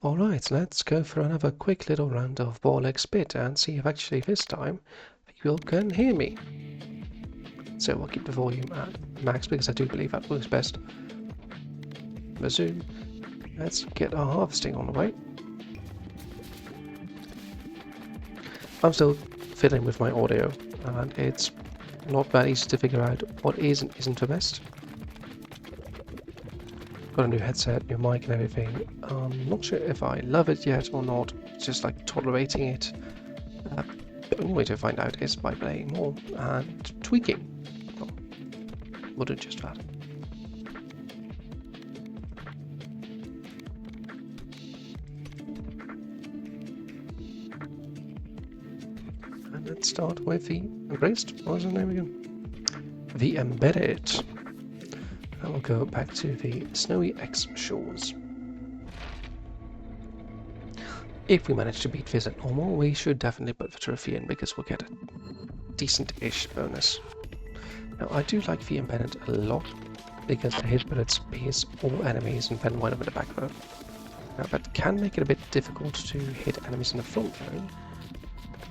Alright, let's go for another quick little round of BallxPit and see if actually this time people can hear me. So we'll keep the volume at max because I do believe that works best. Resume. Let's get our harvesting on the way. I'm still fiddling with my audio and it's not that easy to figure out what is and isn't the best. Got a new headset, new mic and everything. I'm not sure if I love it yet or not, just like tolerating it. The only way to find out is by playing more and tweaking. Well, we'll do just that. And let's start with the embraced. What was the name again? The embedded. And we'll go back to the snowy X shores. If we manage to beat this at normal, we should definitely put the trophy in because we'll get a decent-ish bonus. Now, I do like the embedded a lot because the hit bullets pierce all enemies and then one over the back row. Now, that can make it a bit difficult to hit enemies in the front row,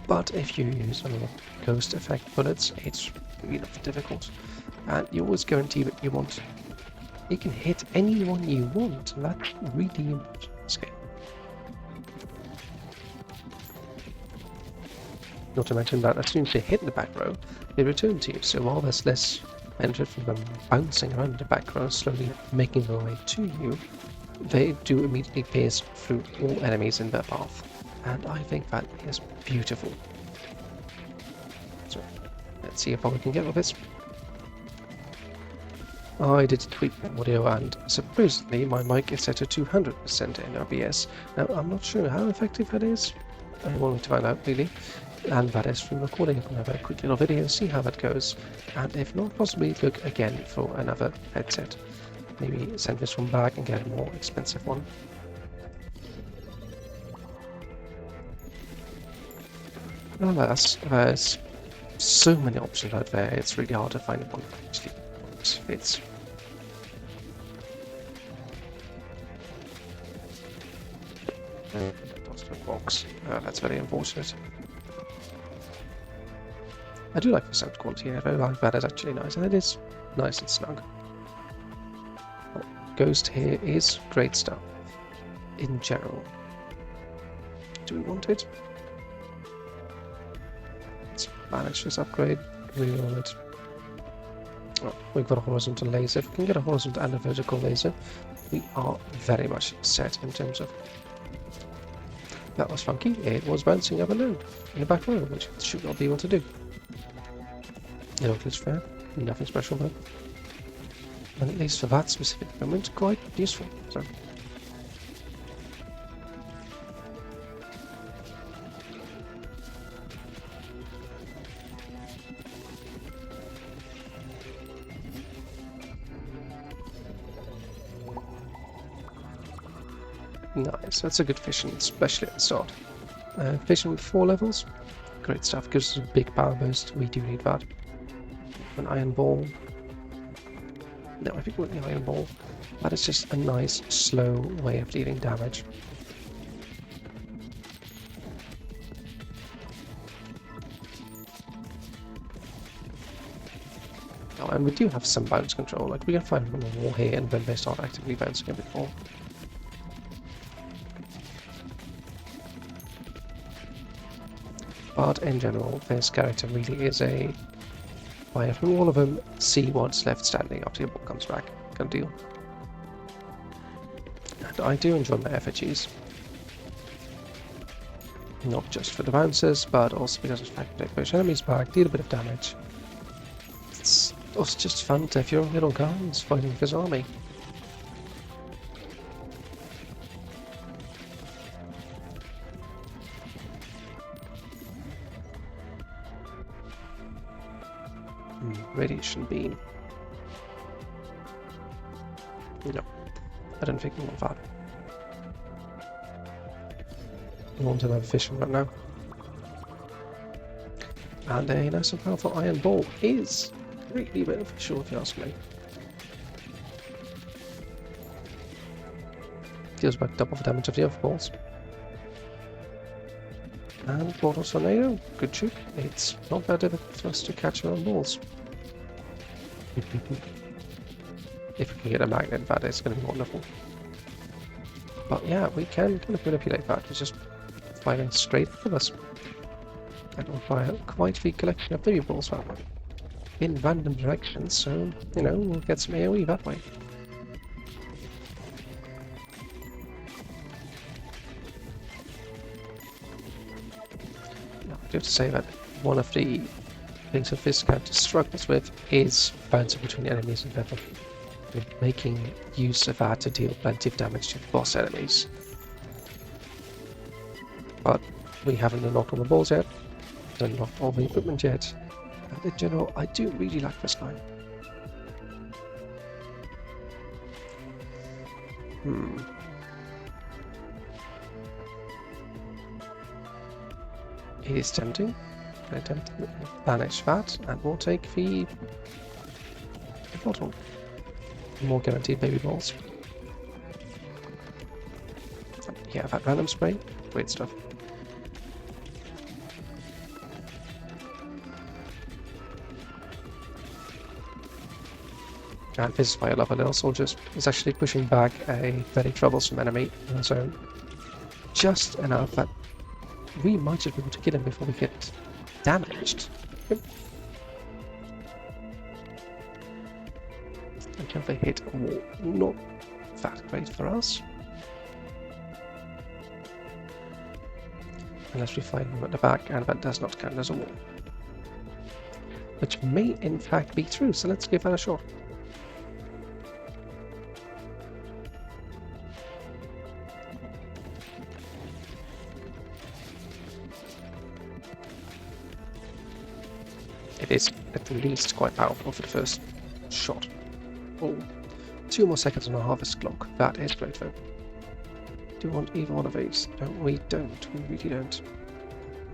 but if you use ghost effect bullets, it's really not difficult. And you always guarantee that you can hit anyone you want, and that's really important in this game. Not to mention that as soon as they hit the back row, they return to you, so while there's less benefit from them bouncing around the back row, slowly making their way to you, they do immediately pierce through all enemies in their path. And I think that is beautiful. So, let's see how far we can get with this. I did tweak the audio and supposedly my mic is set to 200% in OBS. Now I'm not sure how effective that is. I want to find out really. And that is from recording another quick little video, see how that goes. And if not, possibly look again for another headset. Maybe send this one back and get a more expensive one. Nonetheless, there's so many options out there, it's really hard to find one that actually fits. Lost a box. That's very unfortunate. I do like the sound quality here, though. Like that is actually nice, and it is nice and snug. Well, Ghost here is great stuff in general. Do we want it? Let's manage this upgrade. Reroll it. Well, we've got a horizontal laser. If we can get a horizontal and a vertical laser, we are very much set in terms of. That was funky. It was bouncing up and down in the back row, which it should not be able to do. No glitch fair, nothing special though. And at least for that specific moment, quite useful. So. Nice, that's a good fishing, especially at the start. Fishing with 4 levels, great stuff, gives us a big power boost, we do need that. An iron ball. No, I think with the iron ball, that is just a nice, slow way of dealing damage. Oh, and we do have some bounce control, like we can find them on the wall here and then they start actively bouncing a bit more. But in general, this character really is a fire through all of them, see what's left standing after your ball comes back, kind of deal. And I do enjoy my effigies. Not just for the bouncers, but also because of the fact that they push enemies back, deal a bit of damage. It's also just fun to have your little guns fighting with his army. Radiation beam. No, I don't think we want that. We want another fishing right now. And a nice and powerful iron ball is greatly beneficial if you ask me. deals about double the damage of the other balls. And Portal Tornado, good trick. It's not that difficult for us to catch our own balls. If we can get a magnet, that is going to be wonderful. But yeah, we can kind of manipulate that. It's just firing straight at us. And we'll fire quite the collection of baby balls that way. In random directions, so, you know, we'll get some AoE that way. Now, I do have to say that one of the things that this character struggles with is bouncing between enemies and level. Making use of that to deal plenty of damage to the boss enemies. But we haven't unlocked all the balls yet, unlocked all the equipment yet. And in general, I do really like this guy. It is tempting. I attempt to banish that, and we'll take the bottle. More guaranteed baby balls. Yeah, that random spray, great stuff. And this is why I love a little soldier. It's actually pushing back a very troublesome enemy in the zone. Just enough that we might just be able to kill him before we get damaged. Yep. Until they hit a wall. Not that great for us. Unless we find them at the back, and that does not count as a wall. Which may in fact be true, so let's give that a shot. It is at least quite powerful for the first shot. Oh, 2 more seconds on our harvest clock. That is great though. Do we want either one of these? No, we don't. We really don't.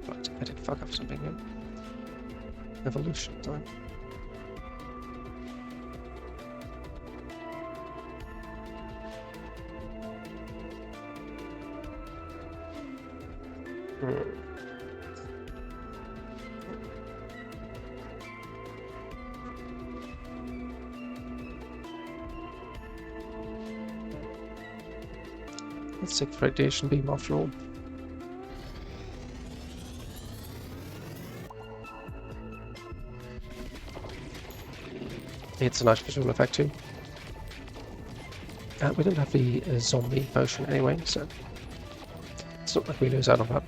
Right, I did fuck up something here. Evolution time. Let's take the radiation beam after all. It's a nice visual effect too. We don't have the zombie motion anyway, so it's not like we lose out on that.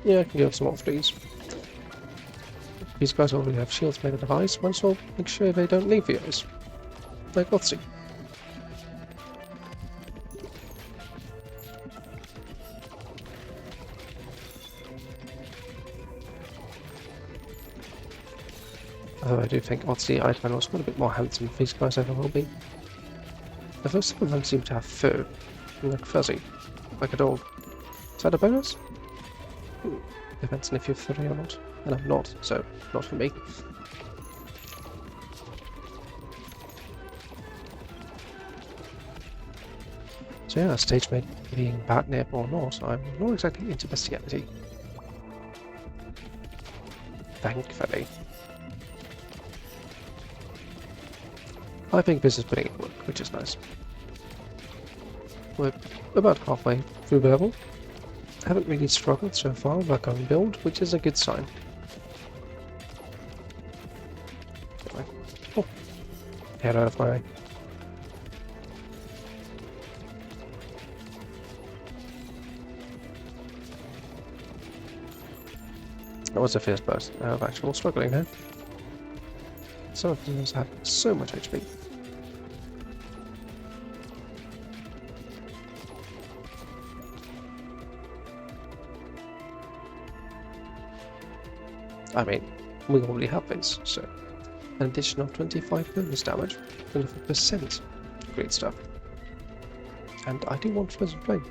Yeah, I can give some more of these. These guys already have shields made of ice, once we'll make sure they don't leave the ice. Like, let's see. Although I do think Otzi Iceman was quite a bit more handsome than these guys ever will be. Although some of them seem to have fur, and look fuzzy, like a dog. Is that a bonus? Depends on if you're furry or not. And I'm not, so not for me. So yeah, stage mate being batnip or not, I'm not exactly into bestiality. Thankfully. I think this is putting it work, which is nice. We're about halfway through the level. Haven't really struggled so far with our gun build, which is a good sign. Oh, head out of my way. That was the first burst of actual struggling there. Some of them have so much HP. I mean, we already have this, so an additional 25 bonus damage, 25%. Great stuff. And I do want Frozen Flame.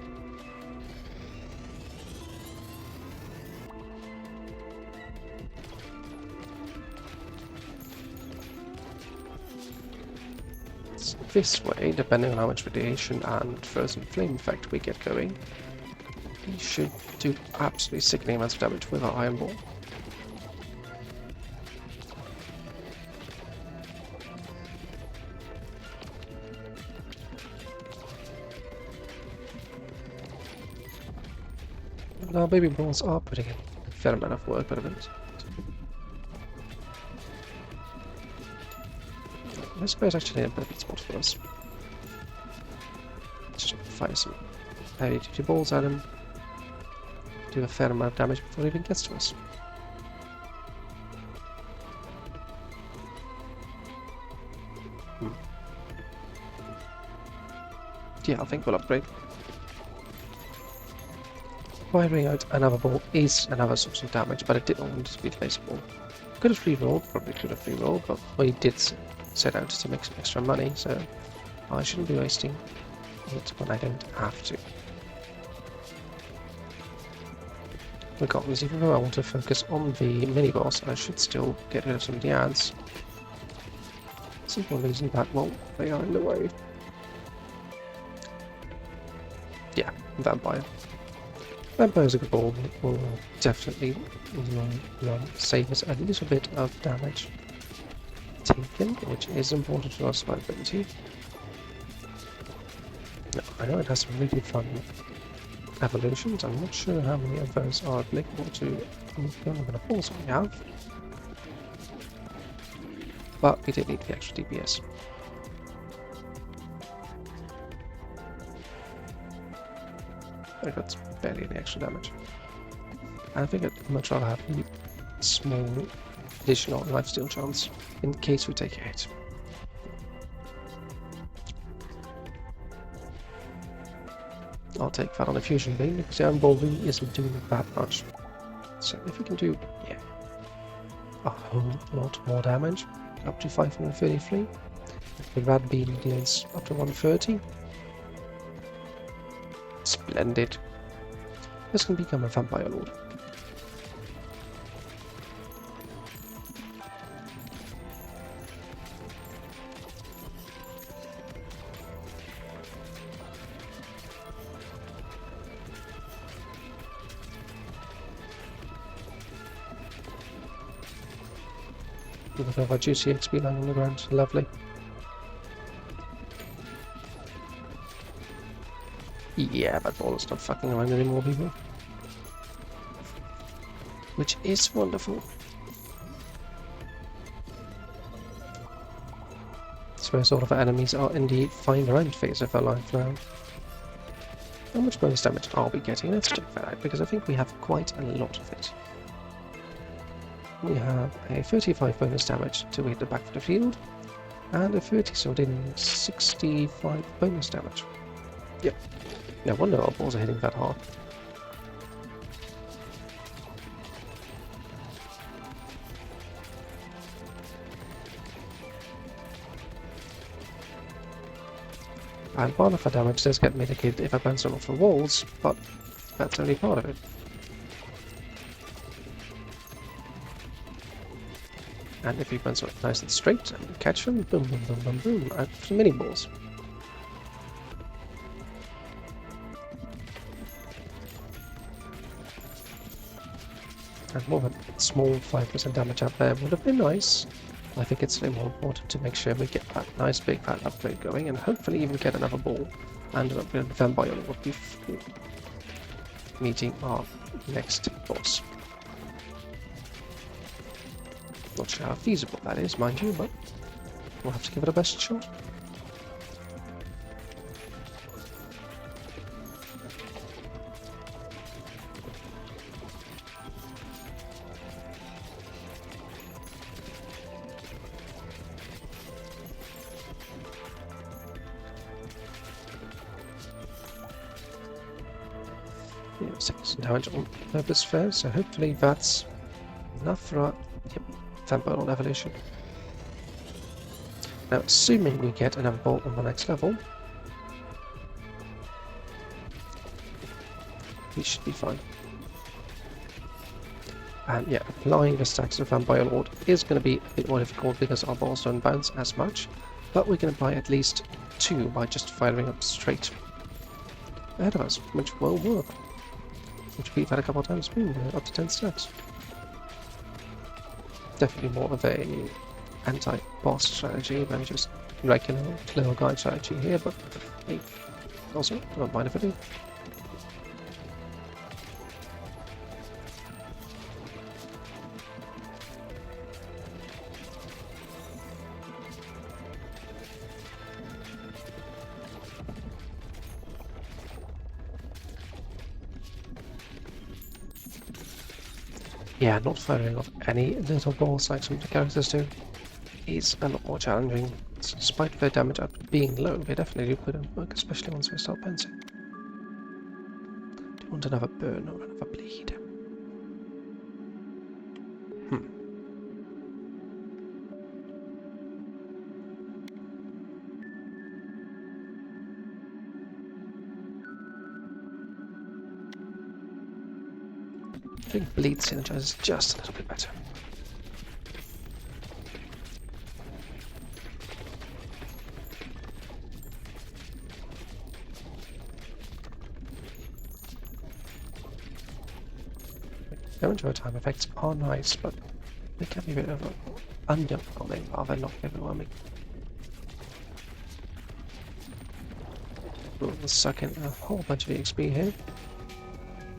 This way, depending on how much radiation and Frozen Flame effect we get going, we should do absolutely sickening amounts of damage with our Iron Ball. And our baby balls are putting in a fair amount of work, but a bit. This guy's actually a perfect spot for us. Just fire some heavy duty balls at him. Do a fair amount of damage before he even gets to us. Yeah, I think we'll upgrade. Firing out another ball is another source of damage, but I didn't want to be the laser ball. Could have rerolled, probably could have rerolled, but we did set out to make some extra money, so I shouldn't be wasting it when I don't have to. Regardless, even though I want to focus on the mini-boss, I should still get rid of some of the ads. Simple reason that, well, they are in the way. Yeah, Vampire. Vampire's a good ball, will definitely save us a little bit of damage taken, which is important for our survivability. Now, I know it has some really fun evolutions. I'm not sure how many of those are applicable to the kind of balls we have, but we did need the extra DPS. I got barely any extra damage. I think I'd much rather have a small additional lifesteal chance in case we take a hit. I'll take that on a fusion beam because the Iron Ball really isn't doing that much. So if we can do, yeah, a whole lot more damage, up to 533, the Rad Beam deals up to 130. Splendid. This can become a Vampire Lord. With our juicy XP lying on the ground, lovely. Yeah, that ball is not fucking around anymore, people. Which is wonderful. That's where sort of enemies are in the find around phase of their life now. How much bonus damage are we getting? Let's check that out, because I think we have quite a lot of it. We have a 35 bonus damage to hit the back of the field, and a 30 sword in 65 bonus damage. Yep. No wonder our balls are hitting that hard. And part of our damage does get mitigated if I bounce them off the walls, but that's only part of it. And if we bounce it nice and straight and catch them, boom, boom, boom, boom, boom, out for mini balls. And more than a small 5% damage out there would have been nice. I think it's more important to make sure we get that nice big fat upgrade going and hopefully even get another ball and an upgrade of Vampire Lord before meeting our next boss. Not sure how feasible that is, mind you, but we'll have to give it a best shot. Yeah, 6 damage on purpose fair, so hopefully that's enough for our vampire evolution. Now, assuming we get another ball on the next level, we should be fine. And yeah, applying the stacks of Vampire Lord is going to be a bit more difficult because our balls don't bounce as much, but we can apply at least 2 by just firing up straight ahead of us, which will work. Which we've had a couple of times, up to 10 stacks. Definitely more of a anti-boss strategy than just regular little guide strategy here, but hey, also, don't mind if I do. Yeah, not firing off any little balls like some of the characters do is a lot more challenging. Despite their damage up being low, they definitely do put in work, especially once we start bouncing. Do you want another burn or another bleed? I think bleed synergizes just a little bit better. Damage over time effects are nice, but they can be a bit underwhelming rather than not overwhelming. We'll suck in a whole bunch of EXP here.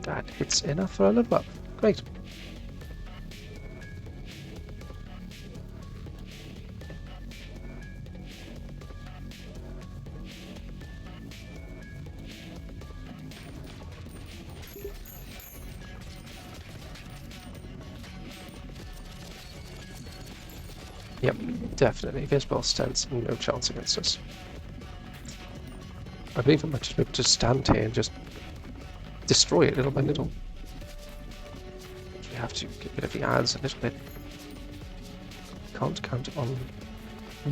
That it's enough for a level up. Great. Yep, definitely. This boss stands no chance against us. I believe I might just be able to stand here and just destroy it little by little. We have to get rid of the ads a little bit. Can't count on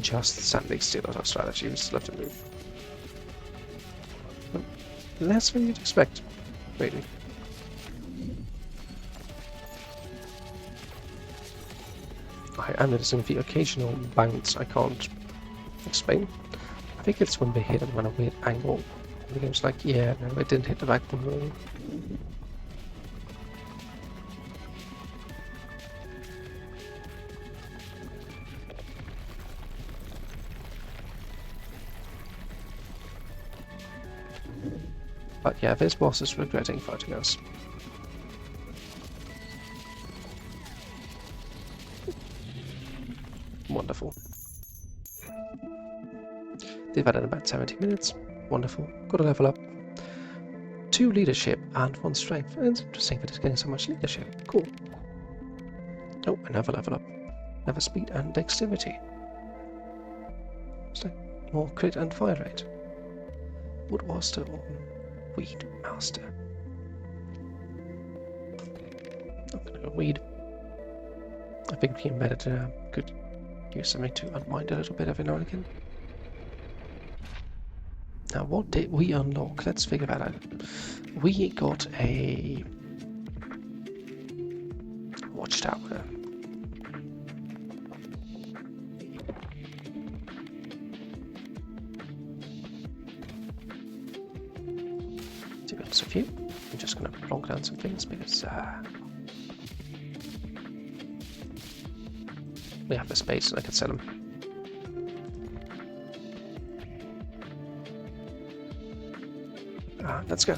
just standing still as our strategy. We still have to move. But less than you'd expect, really. I am noticing the occasional bounce I can't explain. I think it's when they hit it on a weird angle. The game's like, yeah, no, it didn't hit the back of the wall. But yeah, this boss is regretting fighting us. Wonderful. They've had it in about 70 minutes. Wonderful. Got a level up. 2 leadership and 1 strength. And it's interesting that it's getting so much leadership. Cool. Oh, another level up. Another speed and dexterity. It's like more crit and fire rate. Wood Master or Weed Master? I'm gonna go Weed. I think the embedded could use something to unwind a little bit every now and again. Now, what did we unlock? Let's figure that out. We got a watchtower. To be honest with you, I'm just going to plonk down some things because we have the space and I can sell them. Let's go.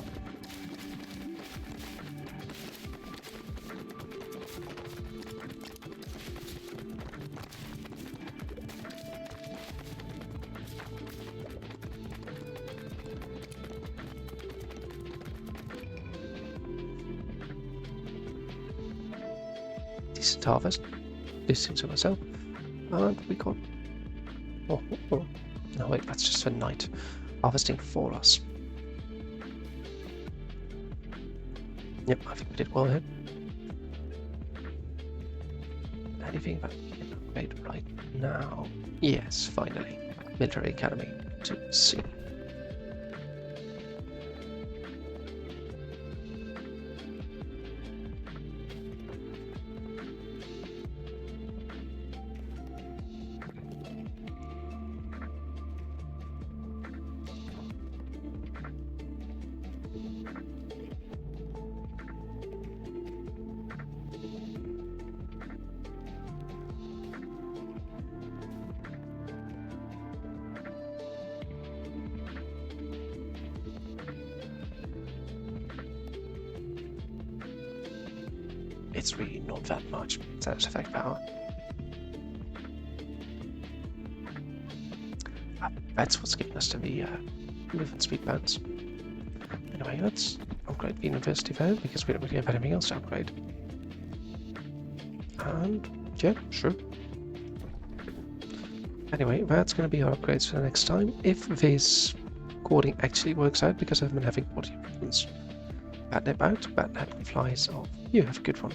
Decent harvest. Listening to myself. And we got... Oh. No, wait, that's just for night. Harvesting for us. Yep, I think we did well here. Anything about upgrade right now. Yes, finally. Military Academy to C. It's really not that much status effect power. That's what's giving us to the movement speed bounce. Anyway, let's upgrade the university there because we don't really have anything else to upgrade. And yeah, sure. Anyway, that's going to be our upgrades for the next time. If this recording actually works out, because I've been having audio problems. Bad nip out, bad nip flies off. You have a good one.